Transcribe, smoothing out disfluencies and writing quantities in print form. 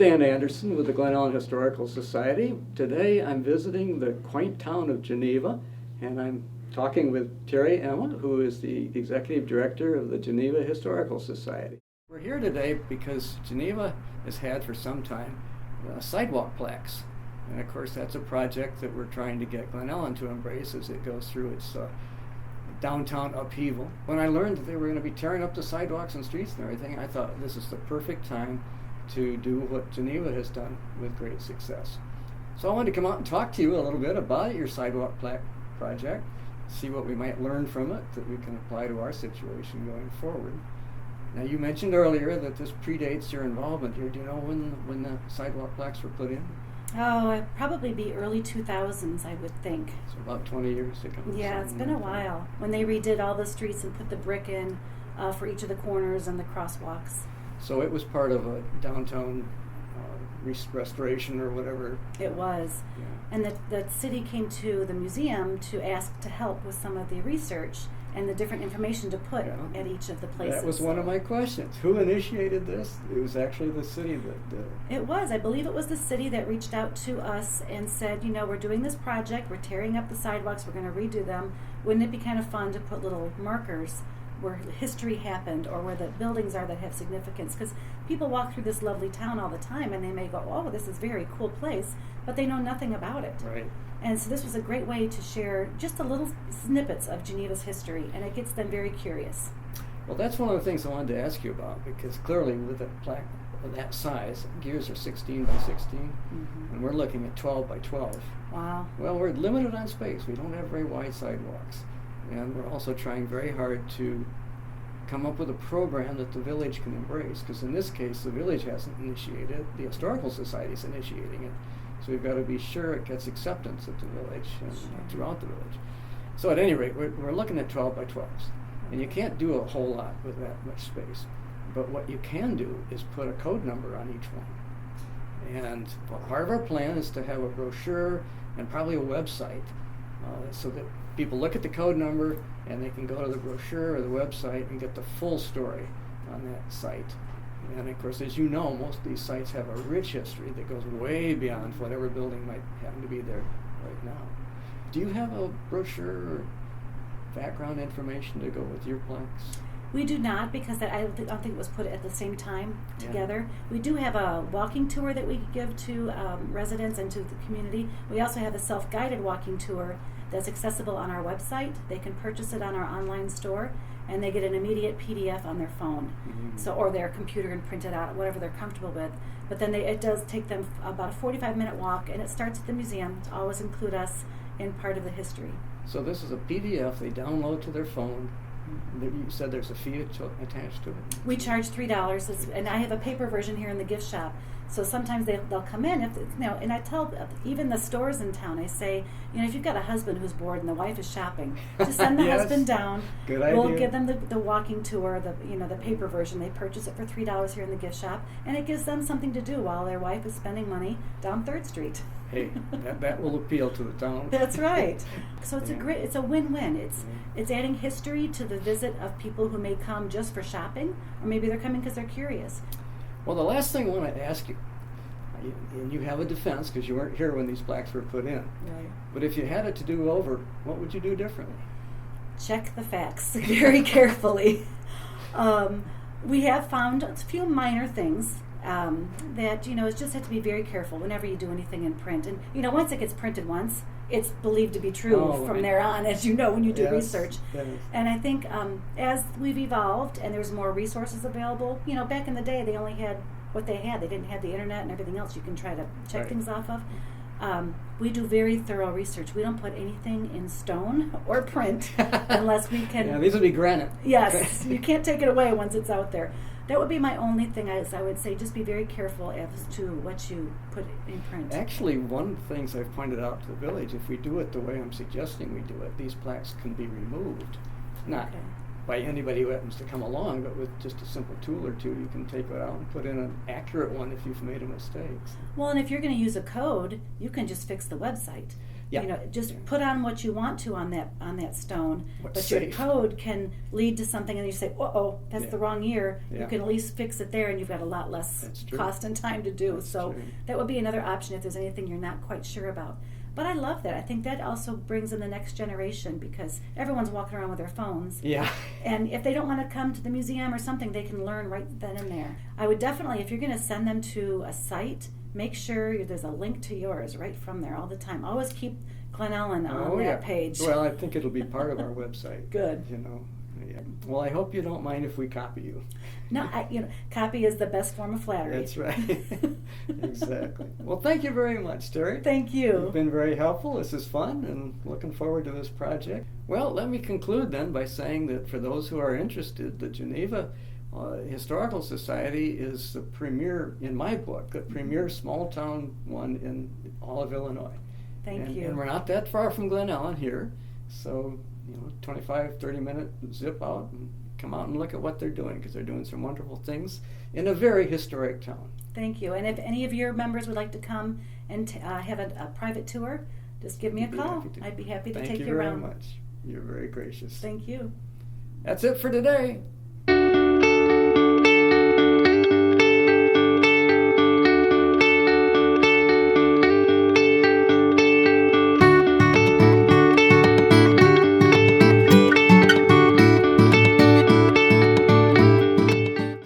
Dan Anderson with the Glen Ellyn Historical Society. Today I'm visiting the quaint town of Geneva, and I'm talking with Terry Emma, who is the Executive Director of the Geneva Historical Society. We're here today because Geneva has had for some time sidewalk plaques. And of course that's a project that we're trying to get Glen Ellyn to embrace as it goes through its downtown upheaval. When I learned that they were going to be tearing up the sidewalks and streets and everything, I thought this is the perfect time to do what Geneva has done with great success. So I wanted to come out and talk to you a little bit about your sidewalk plaque project, see what we might learn from it that we can apply to our situation going forward. Now, you mentioned earlier that this predates your involvement here. Do you know when the sidewalk plaques were put in? Oh, it'd probably be early 2000s, I would think. So about 20 years ago. Yeah, it's been a while. When they redid all the streets and put the brick in for each of the corners and the crosswalks. So it was part of a downtown restoration or whatever. It was. Yeah. And the city came to the museum to ask to help with some of the research and the different information to put at each of the places. That was one of my questions. Who initiated this? It was actually the city that did it. It was. I believe it was the city that reached out to us and said, you know, we're doing this project, we're tearing up the sidewalks, we're going to redo them. Wouldn't it be kind of fun to put little markers where history happened or where the buildings are that have significance? Because people walk through this lovely town all the time and they may go, oh, this is a very cool place, but they know nothing about it. Right. And so this was a great way to share just a little snippets of Geneva's history, and it gets them very curious. Well, that's one of the things I wanted to ask you about, because clearly with a plaque of that size, gears are 16 by 16, and we're looking at 12 by 12. Wow. Well, we're limited on space. We don't have very wide sidewalks. And we're also trying very hard to come up with a program that the village can embrace, because in this case, the village hasn't initiated it. The Historical Society is initiating it. So we've got to be sure it gets acceptance at the village and throughout the village. So at any rate, we're looking at 12 by 12s. And you can't do a whole lot with that much space. But what you can do is put a code number on each one. And part of our plan is to have a brochure and probably a website so that people look at the code number and they can go to the brochure or the website and get the full story on that site. And of course, as you know, most of these sites have a rich history that goes way beyond whatever building might happen to be there right now. Do you have a brochure or background information to go with your plaques? We do not, because I don't think it was put at the same time together. We do have a walking tour that we give to residents and to the community. We also have a self-guided walking tour that's accessible on our website. They can purchase it on our online store, and they get an immediate PDF on their phone, or their computer and print it out, whatever they're comfortable with. But then it does take them about a 45-minute walk, and it starts at the museum to always include us in part of the history. So this is a PDF they download to their phone. You said there's a fee attached to it? We charge $3, and I have a paper version here in the gift shop. So sometimes they'll come in, and I tell even the stores in town, I say, if you've got a husband who's bored and the wife is shopping, just send the husband down. Good idea. We'll give them the walking tour, the paper version. They purchase it for $3 here in the gift shop, and it gives them something to do while their wife is spending money down 3rd Street. Hey, that will appeal to the town. That's right. So it's a win-win. It's adding history to the visit of people who may come just for shopping, or maybe they're coming because they're curious. Well, the last thing I want to ask you, and you have a defense because you weren't here when these plaques were put in. Right. But if you had it to do over, what would you do differently? Check the facts very carefully. We have found a few minor things that it's just have to be very careful whenever you do anything in print. And once it gets printed once, it's believed to be true from there on, as you know when you do research. And I think as we've evolved and there's more resources available, back in the day they only had what they had. They didn't have the internet and everything else you can try to check things off of. We do very thorough research. We don't put anything in stone or print unless we can. Yeah, these would be granite. Yes, you can't take it away once it's out there. That would be my only thing. I would say just be very careful as to what you put in print. Actually, one of the things I've pointed out to the village, if we do it the way I'm suggesting we do it, these plaques can be removed. Not by anybody who happens to come along, but with just a simple tool or two, you can take it out and put in an accurate one if you've made a mistake. Well, and if you're going to use a code, you can just fix the website. Yeah. You know, just put on what you want to on that stone, What's but safe. your code can lead to something, and you say, "Uh-oh, that's Yeah. the wrong year." Yeah. You can at least fix it there, and you've got a lot less That's true. cost and time to do. That's So true. that would be another option if there's anything you're not quite sure about. But I love that. I think that also brings in the next generation because everyone's walking around with their phones. Yeah. And if they don't want to come to the museum or something, they can learn right then and there. I would definitely, if you're going to send them to a site, make sure there's a link to yours right from there all the time. Always keep Glen Ellyn on that page. Well, I think it'll be part of our website. Good. You know. Yeah. Well, I hope you don't mind if we copy you. No, copy is the best form of flattery. That's right. Exactly. Well, thank you very much, Terry. Thank you. You've been very helpful. This is fun, and looking forward to this project. Well, let me conclude then by saying that for those who are interested, the Geneva Historical Society is the premier, in my book, the premier small town one in all of Illinois. Thank you. And we're not that far from Glen Ellyn here, so 25, 30-minute zip out and come out and look at what they're doing, because they're doing some wonderful things in a very historic town. Thank you. And if any of your members would like to come and have a private tour, just give me a call. I'd be happy to take you around. Thank you very much. You're very gracious. Thank you. That's it for today.